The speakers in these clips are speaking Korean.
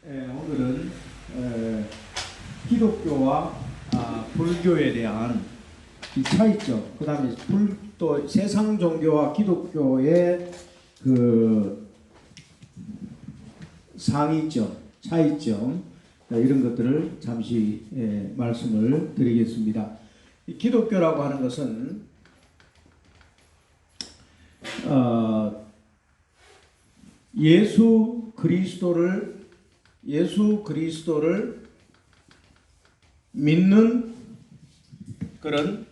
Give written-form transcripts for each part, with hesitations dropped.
오늘은 기독교와 불교에 대한 이 차이점, 그 다음에 또 세상 종교와 기독교의 그 상이점, 차이점, 이런 것들을 잠시 말씀을 드리겠습니다. 이 기독교라고 하는 것은 예수 그리스도를 믿는 그런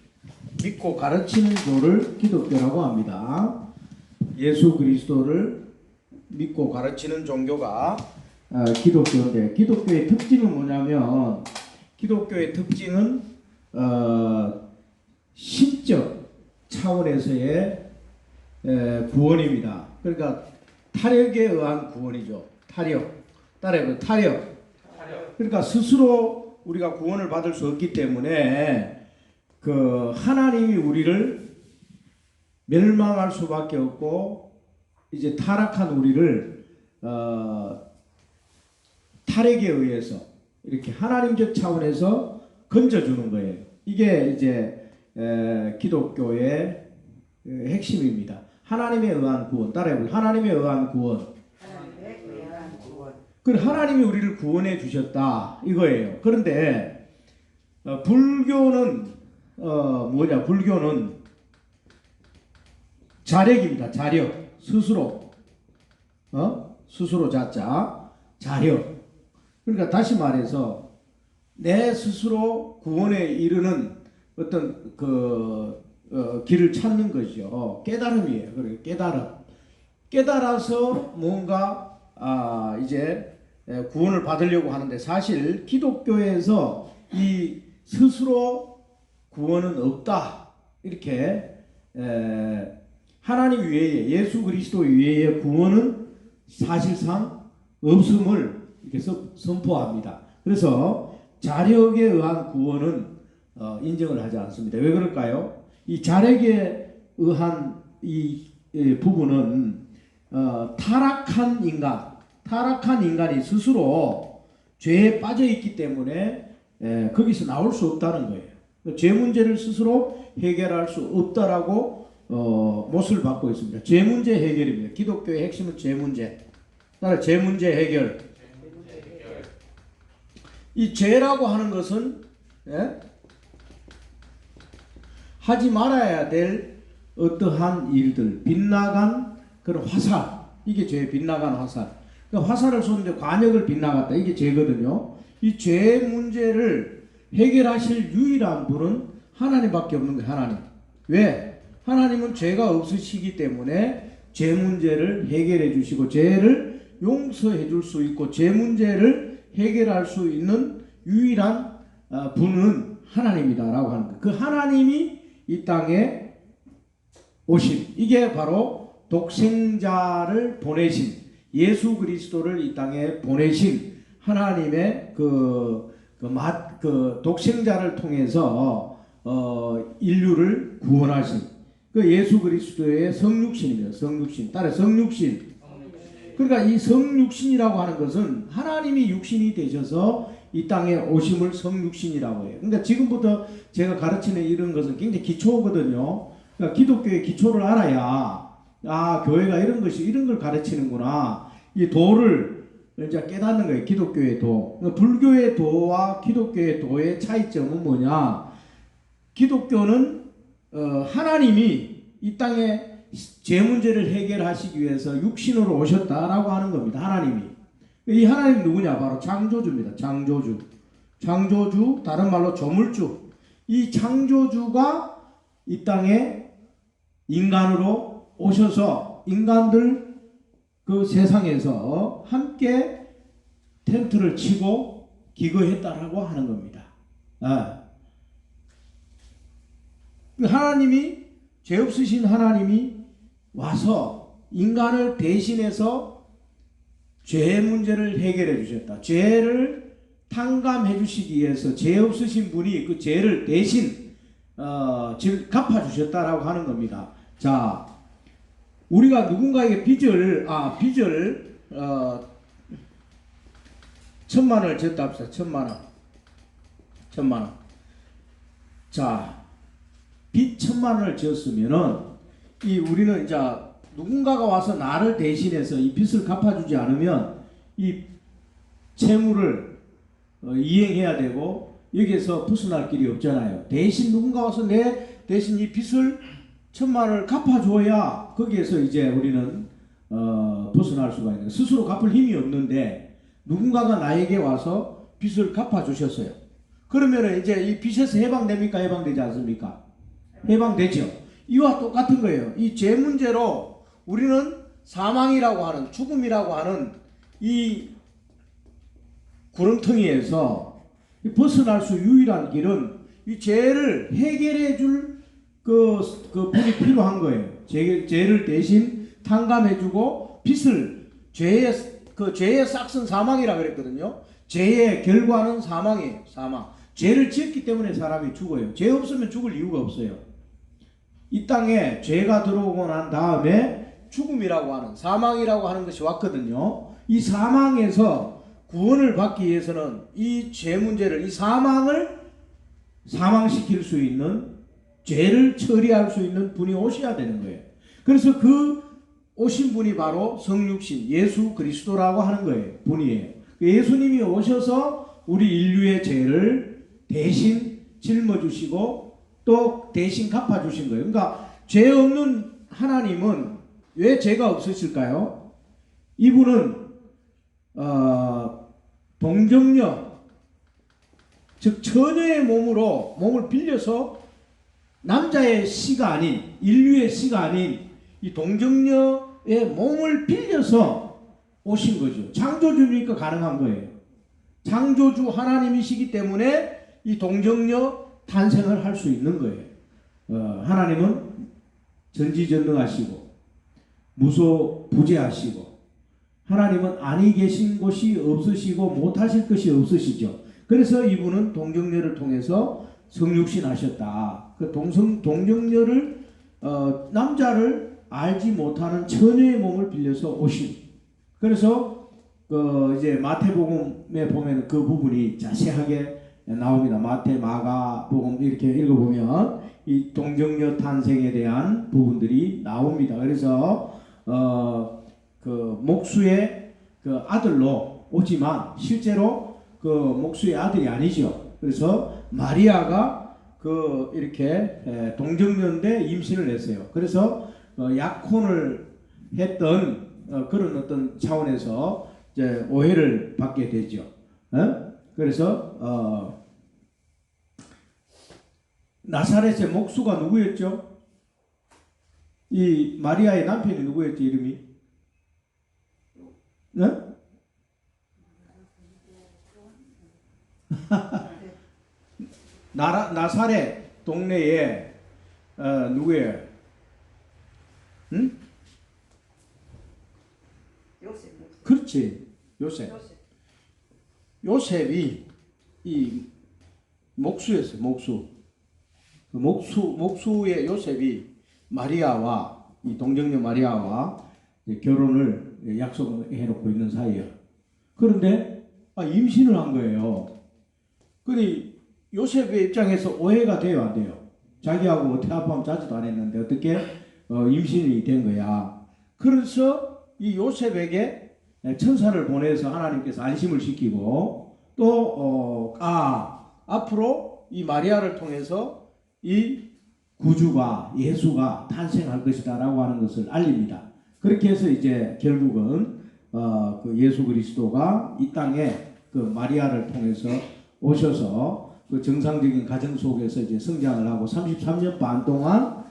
믿고 가르치는 교를 기독교라고 합니다. 예수 그리스도를 믿고 가르치는 종교가 기독교인데, 기독교의 특징은 뭐냐면, 기독교의 특징은 신적 차원에서의 구원입니다. 그러니까 타력에 의한 구원이죠. 타력. 그러니까 스스로 우리가 구원을 받을 수 없기 때문에 그 하나님이 우리를 멸망할 수밖에 없고, 이제 타락한 우리를 타락에 의해서 이렇게 하나님적 차원에서 건져주는 거예요. 이게 이제 기독교의 핵심입니다. 하나님에 의한 구원. 따라해보세요. 하나님에 의한 구원. 그 하나님이 우리를 구원해 주셨다 이거예요. 그런데 불교는 뭐냐? 불교는 자력입니다. 자력. 스스로 자자 자력. 그러니까 다시 말해서 내 스스로 구원에 이르는 어떤 길을 찾는 거죠. 깨달음이에요. 그리고 깨달아서 뭔가 이제 구원을 받으려고 하는데, 사실 기독교에서 이 스스로 구원은 없다, 이렇게 하나님 외에, 예수 그리스도 외의 구원은 사실상 없음을 이렇게 선포합니다. 그래서 자력에 의한 구원은 인정을 하지 않습니다. 왜 그럴까요? 이 자력에 의한 이 부분은 타락한 인간이 스스로 죄에 빠져 있기 때문에 거기서 나올 수 없다는 거예요. 죄 문제를 스스로 해결할 수 없다라고 못을 받고 있습니다. 죄 문제 해결입니다. 기독교의 핵심은 죄 문제. 따라 죄 문제 해결. 이 죄라고 하는 것은 하지 말아야 될 어떠한 일들, 빗나간 그런 화살, 이게 죄. 빗나간 화살. 그러니까 화살을 쏘는데 관역을 빗나갔다, 이게 죄거든요. 이 죄 문제를 해결하실 유일한 분은 하나님밖에 없는 거예요. 하나님. 왜? 하나님은 죄가 없으시기 때문에 죄 문제를 해결해 주시고, 죄를 용서해 줄 수 있고, 죄 문제를 해결할 수 있는 유일한 분은 하나님이다라고 하는 거예요. 그 하나님이 이 땅에 오신, 이게 바로 독생자를 보내신, 예수 그리스도를 이 땅에 보내신 하나님의 그 독생자를 통해서 인류를 구원하신 그 예수 그리스도의 성육신입니다. 성육신. 따라 성육신. 그러니까 이 성육신이라고 하는 것은 하나님이 육신이 되셔서 이 땅에 오심을 성육신이라고 해요. 그러니까 지금부터 제가 가르치는 이런 것은 굉장히 기초거든요. 그러니까 기독교의 기초를 알아야 교회가 이런 걸 가르치는구나, 이 도를 이제 깨닫는 거예요. 기독교의 도. 그러니까 불교의 도와 기독교의 도의 차이점은 뭐냐? 기독교는 하나님이 이 땅에 죄 문제를 해결하시기 위해서 육신으로 오셨다라고 하는 겁니다. 하나님이. 이 하나님 누구냐? 바로 창조주입니다. 창조주, 다른 말로 조물주. 이 창조주가 이 땅에 인간으로 오셔서 인간들 그 세상에서 함께 텐트를 치고 기거했다라고 하는 겁니다. 하나님이, 죄 없으신 하나님이 와서 인간을 대신해서 죄 문제를 해결해 주셨다. 죄를 탕감해 주시기 위해서 죄 없으신 분이 그 죄를 대신 갚아 주셨다라고 하는 겁니다. 자, 우리가 누군가에게 빚을 천만 원을 졌다 합시다. 천만 원. 자, 빚 천만 원을 지었으면은 우리는 이제 누군가가 와서 나를 대신해서 이 빚을 갚아주지 않으면 이 채무를 이행해야 되고 여기에서 벗어날 길이 없잖아요. 대신 누군가 와서 내 대신 이 빚을 천만 원을 갚아줘야 거기에서 이제 우리는 벗어날 수가 있는 거예요. 스스로 갚을 힘이 없는데 누군가가 나에게 와서 빚을 갚아주셨어요. 그러면 이제 이 빚에서 해방됩니까? 해방되지 않습니까? 해방되죠. 이와 똑같은 거예요. 이 죄 문제로 우리는 사망이라고 하는, 죽음이라고 하는 이 구렁텅이에서 벗어날 수 유일한 길은 이 죄를 해결해 줄 분이 필요한 거예요. 죄를 대신 탕감해주고 빚을 죄의 싹슨 사망이라 그랬거든요. 죄의 결과는 사망이에요. 사망. 죄를 지었기 때문에 사람이 죽어요. 죄 없으면 죽을 이유가 없어요. 이 땅에 죄가 들어오고 난 다음에 죽음이라고 하는, 사망이라고 하는 것이 왔거든요. 이 사망에서 구원을 받기 위해서는 이 죄 문제를, 이 사망을 사망시킬 수 있는, 죄를 처리할 수 있는 분이 오셔야 되는 거예요. 그래서 그 오신 분이 바로 성육신 예수 그리스도라고 하는 거예요. 분이에요. 예수님이 오셔서 우리 인류의 죄를 대신 짊어주시고 또 대신 갚아주신 거예요. 그러니까 죄 없는 하나님은 왜 죄가 없으실까요? 이분은 동정녀, 즉 처녀의 몸을 빌려서 남자의 씨가 아닌, 인류의 씨가 아닌 이 동정녀의 몸을 빌려서 오신 거죠. 창조주니까 가능한 거예요. 창조주 하나님이시기 때문에 이 동정녀 탄생을 할 수 있는 거예요. 하나님은 전지전능하시고 무소부재하시고 하나님은 아니 계신 곳이 없으시고 못하실 것이 없으시죠. 그래서 이분은 동정녀를 통해서 성육신 하셨다. 그 동정녀를 남자를 알지 못하는 처녀의 몸을 빌려서 오신. 그래서 이제 마태복음에 보면 그 부분이 자세하게 나옵니다. 마태, 마가복음 이렇게 읽어보면 이 동정녀 탄생에 대한 부분들이 나옵니다. 그래서 그 목수의 그 아들로 오지만 실제로 그 목수의 아들이 아니죠. 그래서 마리아가 이렇게 동정녀인데 임신을 했어요. 그래서 약혼을 했던 그런 어떤 차원에서 이제 오해를 받게 되죠. 그래서 나사렛의 목수가 누구였죠? 이 마리아의 남편이 누구였죠? 이름이? 네? 나사렛 동네에 누구예요? 응? 요셉. 그렇지. 요셉이 이 목수였어요. 목수의 요셉이 마리아와 이 동정녀 마리아와 결혼을 약속을 해놓고 있는 사이예요. 그런데 임신을 한 거예요. 근데 요셉의 입장에서 오해가 돼요, 안 돼요? 자기하고 어떻게 합하면 자주도 안 했는데 어떻게 임신이 된 거야. 그래서 이 요셉에게 천사를 보내서 하나님께서 안심을 시키고 또 앞으로 이 마리아를 통해서 이 구주가 예수가 탄생할 것이다 라고 하는 것을 알립니다. 그렇게 해서 이제 결국은 그 예수 그리스도가 이 땅에 그 마리아를 통해서 오셔서 그 정상적인 가정 속에서 이제 성장을 하고 33년 반 동안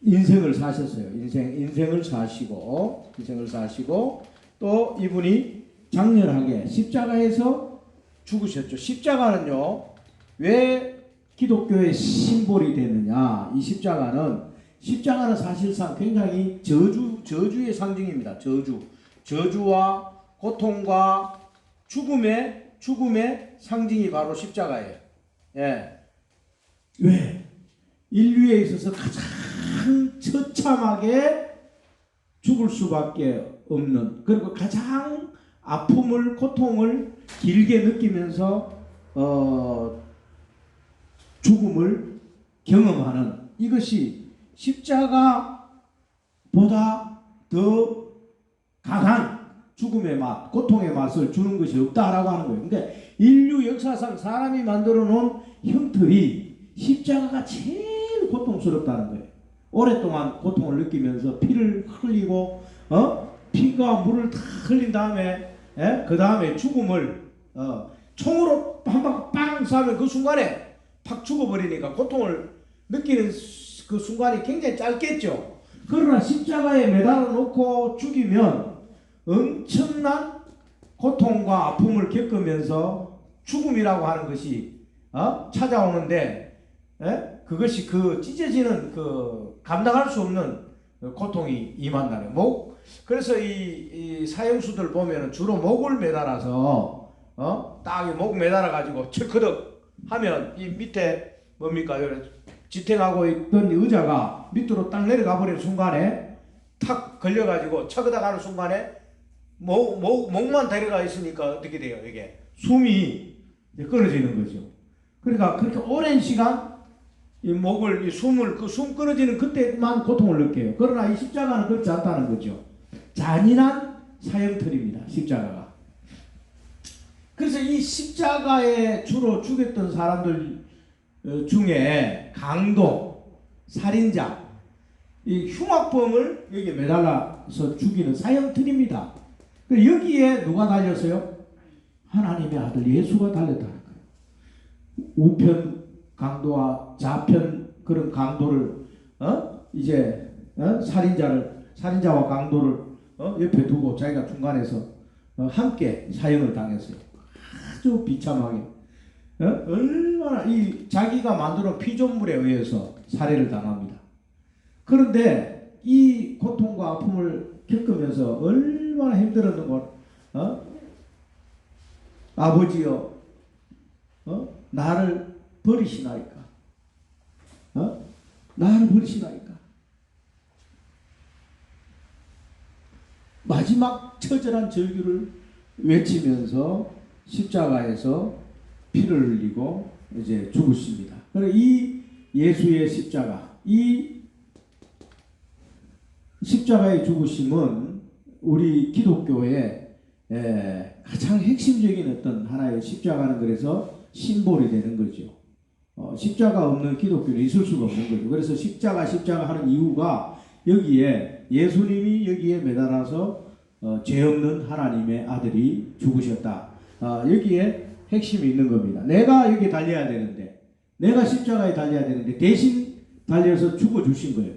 인생을 사셨어요. 인생을 사시고 또 이분이 장렬하게 십자가에서 죽으셨죠. 십자가는요, 왜 기독교의 심볼이 되느냐? 이 십자가는 사실상 굉장히 저주의 상징입니다. 저주와 고통과 죽음의 상징이 바로 십자가예요. 예. 왜? 인류에 있어서 가장 처참하게 죽을 수밖에 없는, 그리고 가장 아픔을 고통을 길게 느끼면서 죽음을 경험하는 이것이 십자가보다 더 강한 죽음의 맛, 고통의 맛을 주는 것이 없다라고 하는 거예요. 근데 인류 역사상 사람이 만들어 놓은 형틀이 십자가가 제일 고통스럽다는 거예요. 오랫동안 고통을 느끼면서 피를 흘리고 피가 물을 다 흘린 다음에 그 다음에 죽음을 총으로 한 방 빵 쏴면 그 순간에 팍 죽어버리니까 고통을 느끼는 그 순간이 굉장히 짧겠죠. 그러나 십자가에 매달아 놓고 죽이면 엄청난 고통과 아픔을 겪으면서 죽음이라고 하는 것이 찾아오는데 그것이 그 찢어지는 그 감당할 수 없는 고통이 임한다는 목. 그래서 이 사형수들 보면은 주로 목을 매달아서 딱 목 매달아 가지고 철커덕 하면 이 밑에 뭡니까 지탱하고 있던 의자가 밑으로 딱 내려가 버리는 순간에 탁 걸려 가지고 쳐그다 가는 순간에 목만 데려가 있으니까 어떻게 돼요? 이게 숨이 끊어지는 거죠. 그러니까 그렇게 오랜 시간 이 목을 이 숨을 그 숨 끊어지는 그때만 고통을 느껴요. 그러나 이 십자가는 그렇지 않다는 거죠. 잔인한 사형틀입니다. 십자가가. 그래서 이 십자가에 주로 죽였던 사람들 중에 강도, 살인자, 이 흉악범을 여기에 매달아서 죽이는 사형틀입니다. 여기에 누가 달렸어요? 하나님의 아들 예수가 달렸다는 거예요. 우편 강도와 좌편 그런 강도를 이제 살인자와 강도를 옆에 두고 자기가 중간에서 함께 사형을 당했어요. 아주 비참하게 얼마나 이 자기가 만들어 피조물에 의해서 살해를 당합니다. 그런데 이 고통과 아픔을 겪으면서 얼마나 힘들었는 것, 아버지여, 나를 버리시나이까? 나를 버리시나이까? 마지막 처절한 절규를 외치면서 십자가에서 피를 흘리고 이제 죽으십니다. 그래서 이 예수의 십자가, 이 십자가의 죽으심은 우리 기독교의 가장 핵심적인 어떤 하나의 십자가는 그래서 심볼이 되는 거죠. 십자가 없는 기독교는 있을 수가 없는 거죠. 그래서 십자가 하는 이유가 여기에 예수님이 여기에 매달아서 죄 없는 하나님의 아들이 죽으셨다. 여기에 핵심이 있는 겁니다. 내가 여기 달려야 되는데, 내가 십자가에 달려야 되는데 대신 달려서 죽어주신 거예요.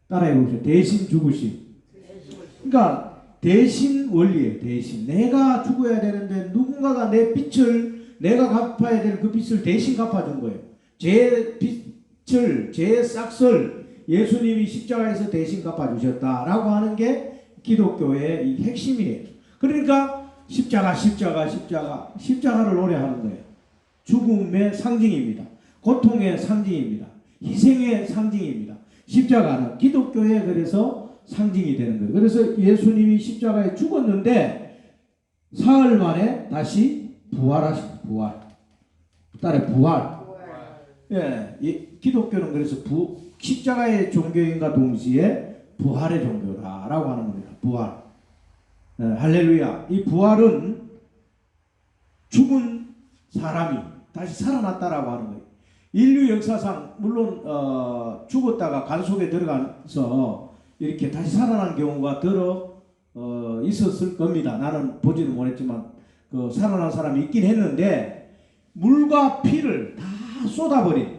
따라해 보세요. 대신 죽으심. 그러니까 대신 원리예요. 대신. 내가 죽어야 되는데 누군가가 내 빚을, 내가 갚아야 될 그 빚을 대신 갚아준 거예요. 제 빚을, 제 싹을 예수님이 십자가에서 대신 갚아주셨다라고 하는 게 기독교의 이 핵심이에요. 그러니까 십자가를 노래하는 거예요. 죽음의 상징입니다. 고통의 상징입니다. 희생의 상징입니다. 십자가는 기독교의 그래서 상징이 되는 거예요. 그래서 예수님이 십자가에 죽었는데 사흘 만에 다시 부활하십니다. 부활. 예, 기독교는 그래서 십자가의 종교인과 동시에 부활의 종교라고 하는 겁니다. 부활. 예, 할렐루야. 이 부활은 죽은 사람이 다시 살아났다라고 하는 거예요. 인류 역사상 물론 죽었다가 간 속에 들어가서 이렇게 다시 살아난 경우가 있었을 겁니다. 나는 보지는 못했지만 그 살아난 사람이 있긴 했는데 물과 피를 다 쏟아버린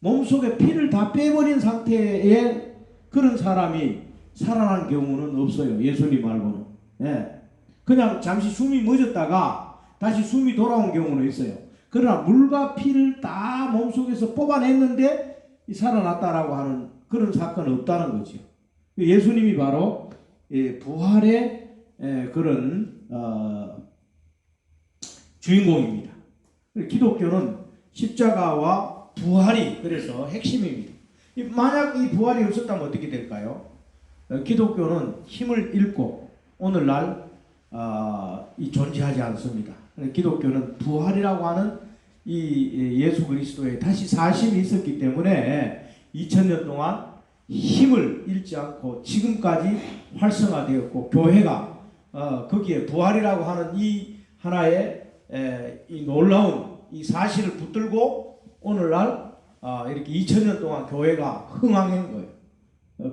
몸속에 피를 다 빼버린 상태의 그런 사람이 살아난 경우는 없어요. 예수님 말고는. 예. 그냥 잠시 숨이 멎었다가 다시 숨이 돌아온 경우는 있어요. 그러나 물과 피를 다 몸속에서 뽑아냈는데 살아났다라고 하는 그런 사건은 없다는 거죠. 예수님이 바로 부활의 그런 주인공입니다. 기독교는 십자가와 부활이 그래서 핵심입니다. 만약 이 부활이 없었다면 어떻게 될까요? 기독교는 힘을 잃고 오늘날 이 존재하지 않습니다. 기독교는 부활이라고 하는 이 예수 그리스도의 다시 사심이 있었기 때문에 2000년 동안 힘을 잃지 않고 지금까지 활성화되었고, 교회가 거기에 부활이라고 하는 이 하나의 이 놀라운 이 사실을 붙들고 오늘날 이렇게 2000년 동안 교회가 흥황한 거예요.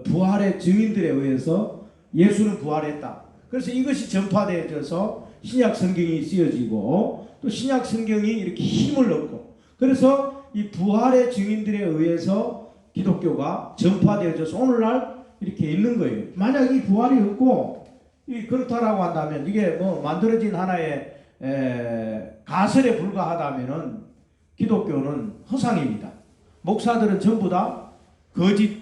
부활의 증인들에 의해서 예수는 부활했다. 그래서 이것이 전파되어져서 신약 성경이 쓰여지고, 또 신약 성경이 이렇게 힘을 얻고, 그래서 이 부활의 증인들에 의해서 기독교가 전파되어져서 오늘날 이렇게 있는 거예요. 만약 이 부활이 없고 그렇다라고 한다면, 이게 뭐 만들어진 하나의 가설에 불과하다면은 기독교는 허상입니다. 목사들은 전부 다 거짓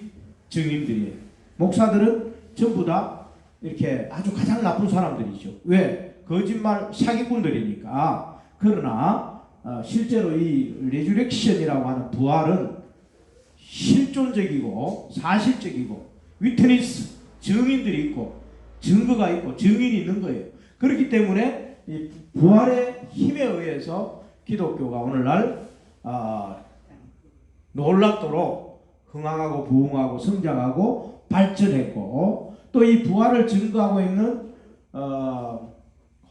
증인들이에요. 목사들은 전부 다 이렇게 아주 가장 나쁜 사람들이죠. 왜? 거짓말 사기꾼들이니까. 그러나 실제로 이 레주렉션이라고 하는 부활은 실존적이고 사실적이고, 위트니스, 증인들이 있고 증거가 있고 증인이 있는 거예요. 그렇기 때문에 이 부활의 힘에 의해서 기독교가 오늘날 놀랍도록 흥황하고 부흥하고 성장하고 발전했고, 또 이 부활을 증거하고 있는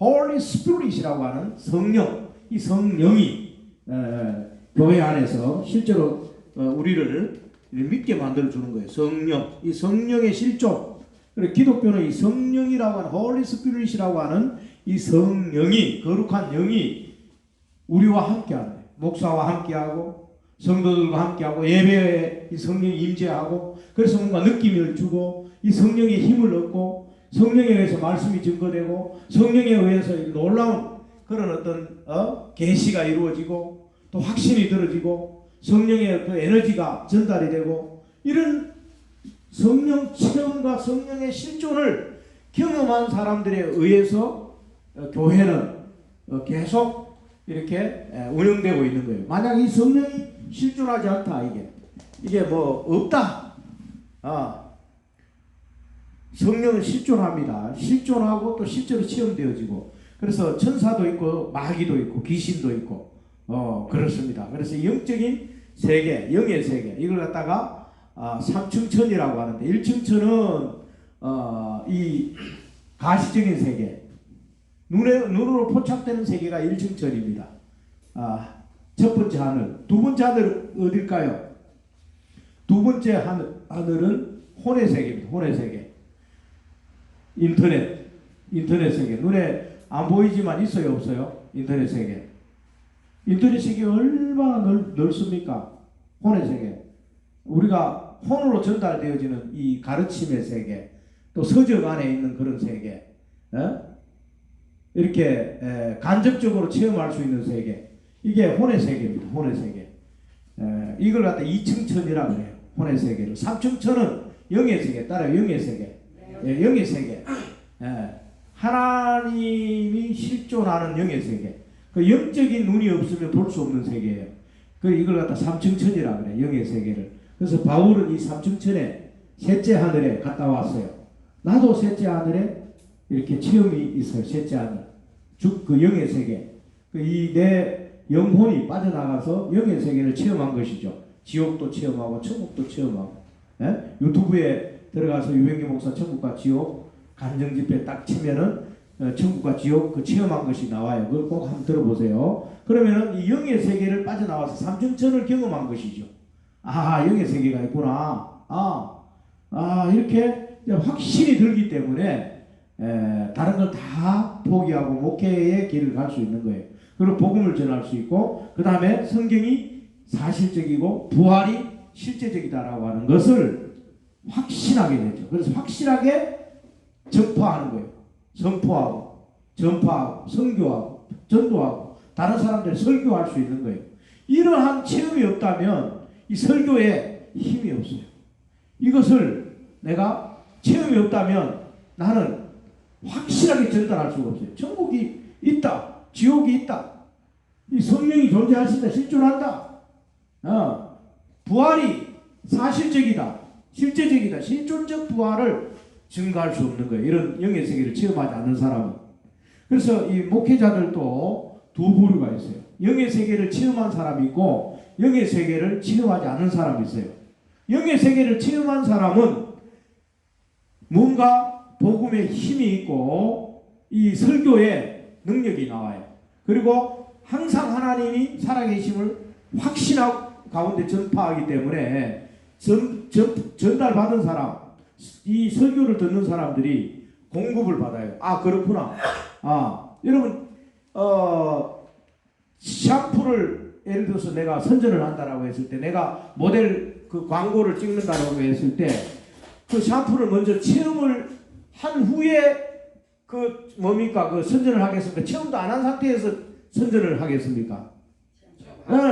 Holy Spirit이라고 하는 성령, 이 성령이 교회 안에서 실제로 우리를 믿게 만들어 주는 거예요. 성령, 이 성령의 실존. 그리고 기독교는 이 성령이라고 하는 Holy Spirit이라고 하는 이 성령이, 거룩한 영이 우리와 함께하는 거예요. 목사와 함께하고 성도들과 함께하고 예배에 이 성령이 임재하고, 그래서 뭔가 느낌을 주고, 이 성령의 힘을 얻고, 성령에 의해서 말씀이 증거되고, 성령에 의해서 놀라운 그런 어떤 계시가 이루어지고, 또 확신이 들어지고, 성령의 그 에너지가 전달이 되고, 이런 성령 체험과 성령의 실존을 경험한 사람들에 의해서 교회는 계속 이렇게 운영되고 있는 거예요. 만약 이 성령이 실존하지 않다, 이게 뭐 없다. 성령은 실존합니다. 실존하고 또 실제로 체험되어지고, 그래서 천사도 있고 마귀도 있고 귀신도 있고 그렇습니다. 그래서 영적인 세계, 영의 세계, 이걸 갖다가 3층 천이라고 하는데, 1층 천은 이 가시적인 세계, 눈으로 포착되는 세계가 1층 천입니다. 첫 번째 하늘. 두 번째 하늘 어딜까요? 두 번째 하늘은 혼의 세계입니다. 혼의 세계. 인터넷 세계. 눈에 안 보이지만 있어요, 없어요? 인터넷 세계. 인터넷 세계 얼마나 넓습니까? 혼의 세계. 우리가 혼으로 전달되어지는 이 가르침의 세계, 또 서적 안에 있는 그런 세계, 이렇게 간접적으로 체험할 수 있는 세계, 이게 혼의 세계입니다. 혼의 세계. 이걸 갖다 2층 천이라고 해요. 혼의 세계를. 3층 천은 영의 세계, 따라요. 영의 세계. 영의 세계. 하나님이 실존하는 영의 세계. 그 영적인 눈이 없으면 볼 수 없는 세계예요. 이걸 갖다 3층 천이라고 그래요. 영의 세계를. 그래서 바울은 이 3층 천에 셋째 하늘에 갔다 왔어요. 나도 셋째 하늘에 이렇게 체험이 있어요. 셋째 하늘. 그 영의 세계. 이 내 영혼이 빠져나가서 영의 세계를 체험한 것이죠. 지옥도 체험하고 천국도 체험하고. 유튜브에 들어가서 유병기 목사 천국과 지옥 간증집회 딱 치면은 천국과 지옥 그 체험한 것이 나와요. 그걸 꼭 한번 들어보세요. 그러면은 이 영의 세계를 빠져나와서 삼중천을 경험한 것이죠. 영의 세계가 있구나. 이렇게 확신이 들기 때문에 다른 걸 다 포기하고 목회의 길을 갈 수 있는 거예요. 그리고 복음을 전할 수 있고, 그 다음에 성경이 사실적이고 부활이 실제적이다라고 하는 것을 확신하게 되죠. 그래서 확실하게 전파하는 거예요. 선포하고 전파하고 선교하고 전도하고 다른 사람들 설교할 수 있는 거예요. 이러한 체험이 없다면 이 설교에 힘이 없어요. 이것을 내가 체험이 없다면 나는 확실하게 전달할 수가 없어요. 천국이 있다. 지옥이 있다. 이 성령이 존재하신다. 실존한다. 부활이 사실적이다. 실제적이다. 실존적 부활을 증가할 수 없는 거예요. 이런 영의 세계를 체험하지 않는 사람은. 그래서 이 목회자들도 두 부류가 있어요. 영의 세계를 체험한 사람이 있고 영의 세계를 체험하지 않은 사람이 있어요. 영의 세계를 체험한 사람은 뭔가 복음에 힘이 있고 이 설교에 능력이 나와요. 그리고 항상 하나님이 살아계심을 확신하고 가운데 전파하기 때문에 전달받은 사람, 이 설교를 듣는 사람들이 공급을 받아요. 아, 그렇구나. 아, 여러분, 샴푸를 예를 들어서 내가 선전을 한다라고 했을 때, 내가 모델 그 광고를 찍는다라고 했을 때, 그 샴푸를 먼저 체험을 한 후에 그 뭡니까? 그 선전을 하겠습니까? 체험도 안 한 상태에서 선전을 하겠습니까?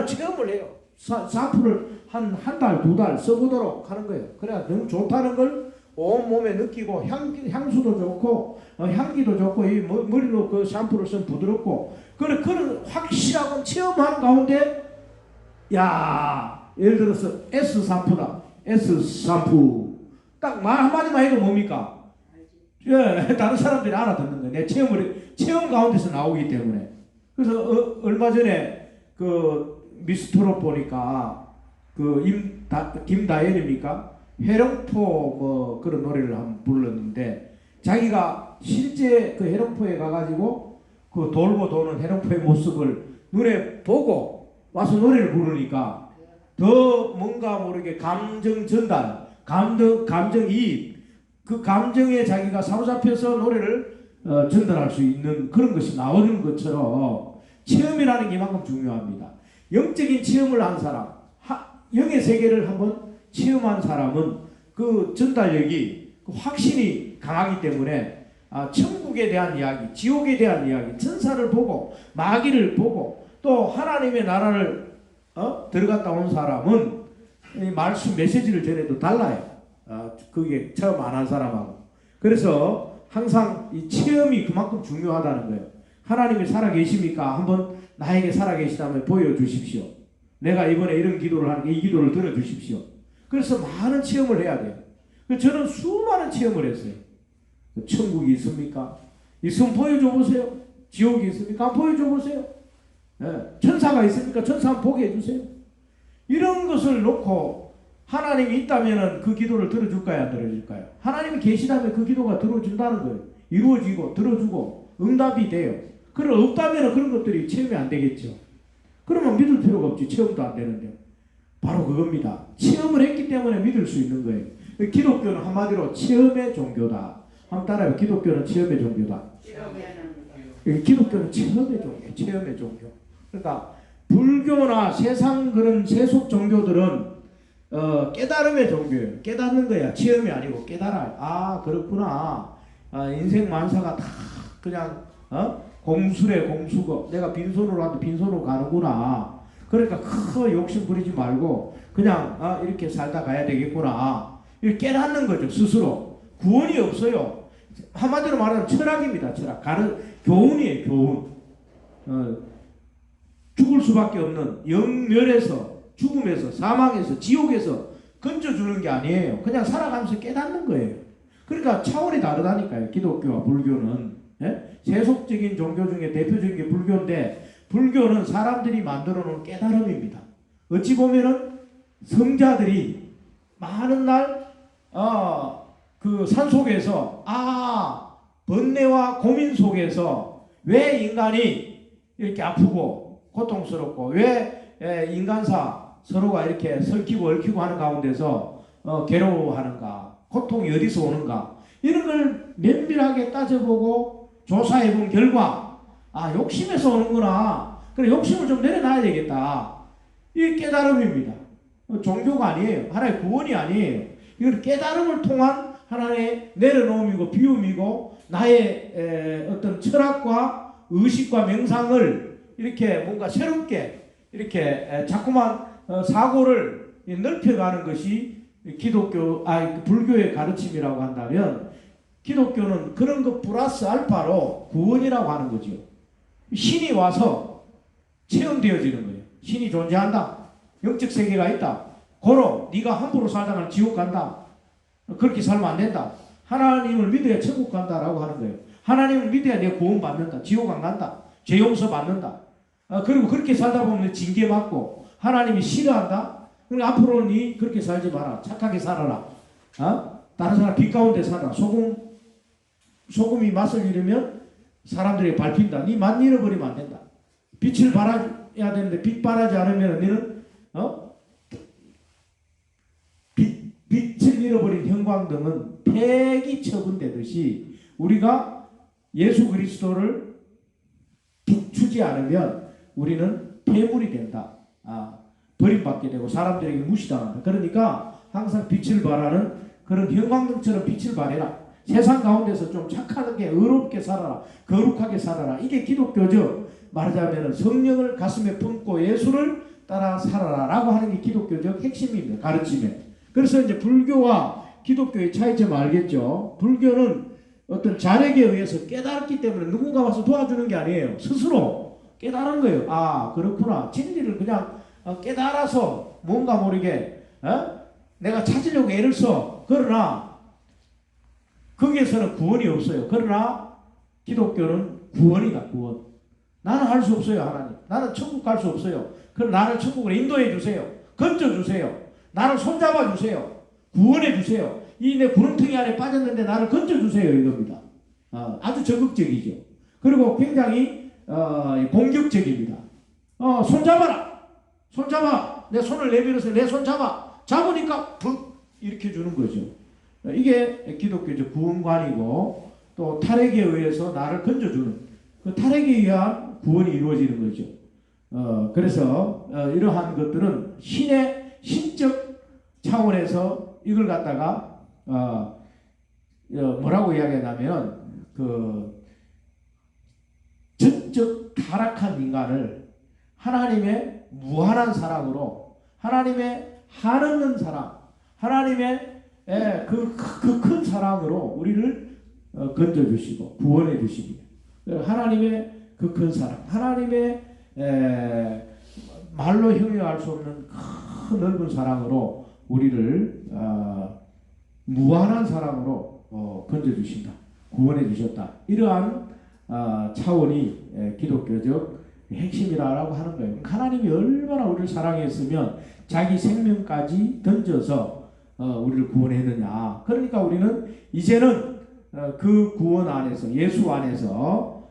체험을 해요. 샴푸를 한 달, 두 달 써보도록 하는 거예요. 그래야 너무 좋다는 걸 온몸에 느끼고 향수도 좋고 향기도 좋고 이 머리로 그 샴푸를 쓰면 부드럽고 그런 확실하고 체험하는 가운데 야 예를 들어서 S 샴푸다. S 샴푸 딱 말 한마디만 해도 뭡니까? 예, 다른 사람들이 알아듣는 거예요. 내 체험 가운데서 나오기 때문에. 그래서 얼마 전에 그 미스트롯 보니까 그 김다연입니까? 해령포 뭐 그런 노래를 한번 불렀는데 자기가 실제 그 해령포에 가가지고 그 돌고 도는 해령포의 모습을 눈에 보고 와서 노래를 부르니까 더 뭔가 모르게 감정 전달, 감정이입, 그 감정에 자기가 사로잡혀서 노래를 전달할 수 있는 그런 것이 나오는 것처럼 체험이라는 게 이만큼 중요합니다. 영적인 체험을 한 사람, 영의 세계를 한번 체험한 사람은 그 전달력이 그 확신이 강하기 때문에 천국에 대한 이야기, 지옥에 대한 이야기, 천사를 보고 마귀를 보고 또 하나님의 나라를 들어갔다 온 사람은 이 말씀 메시지를 전해도 달라요. 그게 처음 안 한 사람하고. 그래서 항상 이 체험이 그만큼 중요하다는 거예요. 하나님이 살아계십니까? 한번 나에게 살아계시다면 보여주십시오. 내가 이번에 이런 기도를 하니까 이 기도를 들어주십시오. 그래서 많은 체험을 해야 돼요. 저는 수많은 체험을 했어요. 천국이 있습니까? 있으면 보여줘 보세요. 지옥이 있습니까? 보여줘 보세요. 천사가 있습니까? 천사 한번 보게 해주세요. 이런 것을 놓고 하나님이 있다면 그 기도를 들어줄까요? 안 들어줄까요? 하나님이 계시다면 그 기도가 들어준다는 거예요. 이루어지고 들어주고 응답이 돼요. 그럼 없다면 그런 것들이 체험이 안 되겠죠. 그러면 믿을 필요가 없지. 체험도 안 되는데. 바로 그겁니다. 체험을 했기 때문에 믿을 수 있는 거예요. 기독교는 한마디로 체험의 종교다. 한번 따라해요. 기독교는 체험의 종교다. 기독교는 체험의 종교. 체험의 종교. 그러니까 불교나 세상 그런 세속 종교들은 깨달음의 종교예요. 깨닫는 거야. 체험이 아니고 깨달아요. 아 그렇구나. 인생 만사가 다 그냥 공수래 공수고 내가 빈손으로 하는데 빈손으로 가는구나. 그러니까 큰 욕심 부리지 말고 그냥 이렇게 살다 가야 되겠구나. 이렇게 깨닫는 거죠. 스스로. 구원이 없어요. 한마디로 말하면 철학입니다. 철학. 교훈이에요. 교훈. 죽을 수밖에 없는 영멸에서 죽음에서 사망에서 지옥에서 건져주는 게 아니에요. 그냥 살아가면서 깨닫는 거예요. 그러니까 차원이 다르다니까요. 기독교와 불교는. 세속적인 종교 중에 대표적인 게 불교인데 불교는 사람들이 만들어 놓은 깨달음입니다. 어찌 보면은 성자들이 많은 날 그 산속에서 번뇌와 고민 속에서 왜 인간이 이렇게 아프고 고통스럽고 왜 인간사 서로가 이렇게 설키고 얽히고 하는 가운데서 괴로워하는가, 고통이 어디서 오는가 이런 걸 면밀하게 따져보고 조사해본 결과 욕심에서 오는구나. 그래 욕심을 좀 내려놔야 되겠다. 이게 깨달음입니다. 종교가 아니에요. 하나의 구원이 아니에요. 이건 깨달음을 통한 하나의 내려놓음이고 비움이고 나의 어떤 철학과 의식과 명상을 이렇게 뭔가 새롭게 이렇게 자꾸만 사고를 넓혀가는 것이 불교의 가르침이라고 한다면 기독교는 그런 것 플러스 알파로 구원이라고 하는 거죠. 신이 와서 체험되어지는 거예요. 신이 존재한다. 영적 세계가 있다. 고로 네가 함부로 살다가 지옥 간다. 그렇게 살면 안 된다. 하나님을 믿어야 천국 간다라고 하는 거예요. 하나님을 믿어야 내가 구원받는다. 지옥 안 간다. 죄 용서 받는다. 그리고 그렇게 살다 보면 징계 받고 하나님이 싫어한다. 그러니까 앞으로는 니 그렇게 살지 마라. 착하게 살아라. 다른 사람 빛 가운데 살아. 소금이 맛을 잃으면 사람들에게 밟힌다. 니 맛 잃어버리면 안 된다. 빛을 발해야 되는데 빛 발하지 않으면 너는 빛을 잃어버린 형광등은 폐기 처분되듯이 우리가 예수 그리스도를 비추지 않으면 우리는 폐물이 된다. 버림받게 되고 사람들에게 무시당한다. 그러니까 항상 빛을 발하는 그런 형광등처럼 빛을 발해라. 세상 가운데서 좀 착하게 의롭게 살아라. 거룩하게 살아라. 이게 기독교죠. 말하자면 성령을 가슴에 품고 예수를 따라 살아라 라고 하는 게 기독교적 핵심입니다. 가르침에. 그래서 이제 불교와 기독교의 차이점 알겠죠? 불교는 어떤 자력에 의해서 깨달았기 때문에 누군가 와서 도와주는 게 아니에요. 스스로 깨달은 거예요. 그렇구나. 진리를 그냥 깨달아서 뭔가 모르게 내가 찾으려고 애를 써. 그러나 거기에서는 구원이 없어요. 그러나 기독교는 구원이다. 구원. 나는 할 수 없어요. 하나님. 나는 천국 갈 수 없어요. 그럼 나를 천국으로 인도해 주세요. 건져 주세요. 나를 손잡아 주세요. 구원해 주세요. 이 내 구름텅이 안에 빠졌는데 나를 건져 주세요. 이겁니다. 아주 적극적이죠. 그리고 굉장히 공격적입니다. 손잡아라. 손잡아. 내 손을 내밀어서 내 손 잡아. 잡으니까 푹 일으켜 주는 거죠. 이게 기독교적 구원관이고 또 탈핵에 의해서 나를 건져주는 그 탈핵에 의한 구원이 이루어지는 거죠. 그래서 이러한 것들은 신적 차원에서 이걸 갖다가 뭐라고 이야기하냐면 그 전적 타락한 인간을 하나님의 무한한 사랑으로 하나님의 한없는 사랑 하나님의 그 큰 사랑으로 우리를 건져주시고 구원해 주시기 하나님의 그 큰 사랑 하나님의 말로 형용할 수 없는 큰 넓은 사랑으로 우리를 무한한 사랑으로 건져주신다. 구원해 주셨다. 이러한 차원이 기독교적 핵심이라고 하는 거예요. 하나님이 얼마나 우리를 사랑했으면 자기 생명까지 던져서 우리를 구원했느냐. 그러니까 우리는 이제는 그 구원 안에서 예수 안에서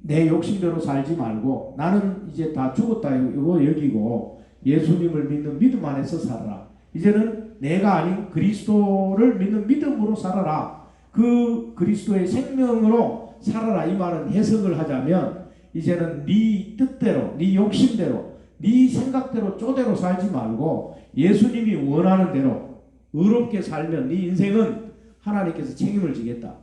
내 욕심대로 살지 말고 나는 이제 다 죽었다 이거 여기고 예수님을 믿는 믿음 안에서 살아라. 이제는 내가 아닌 그리스도를 믿는 믿음으로 살아라. 그 그리스도의 생명으로 살아라. 이 말은 해석을 하자면 이제는 네 뜻대로 네 욕심대로 네 생각대로 쪼대로 살지 말고 예수님이 원하는 대로 의롭게 살면 네 인생은 하나님께서 책임을 지겠다.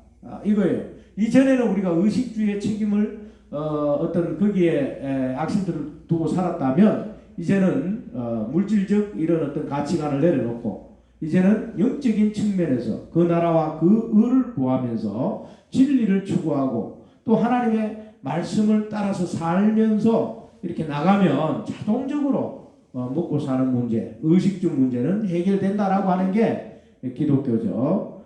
이거예요. 이전에는 우리가 의식주의의 책임을 어떤 거기에 악신들을 두고 살았다면 이제는 물질적 이런 어떤 가치관을 내려놓고 이제는 영적인 측면에서 그 나라와 그 의를 구하면서 진리를 추구하고 또 하나님의 말씀을 따라서 살면서 이렇게 나가면 자동적으로 먹고 사는 문제, 의식주 문제는 해결된다라고 하는 게 기독교죠.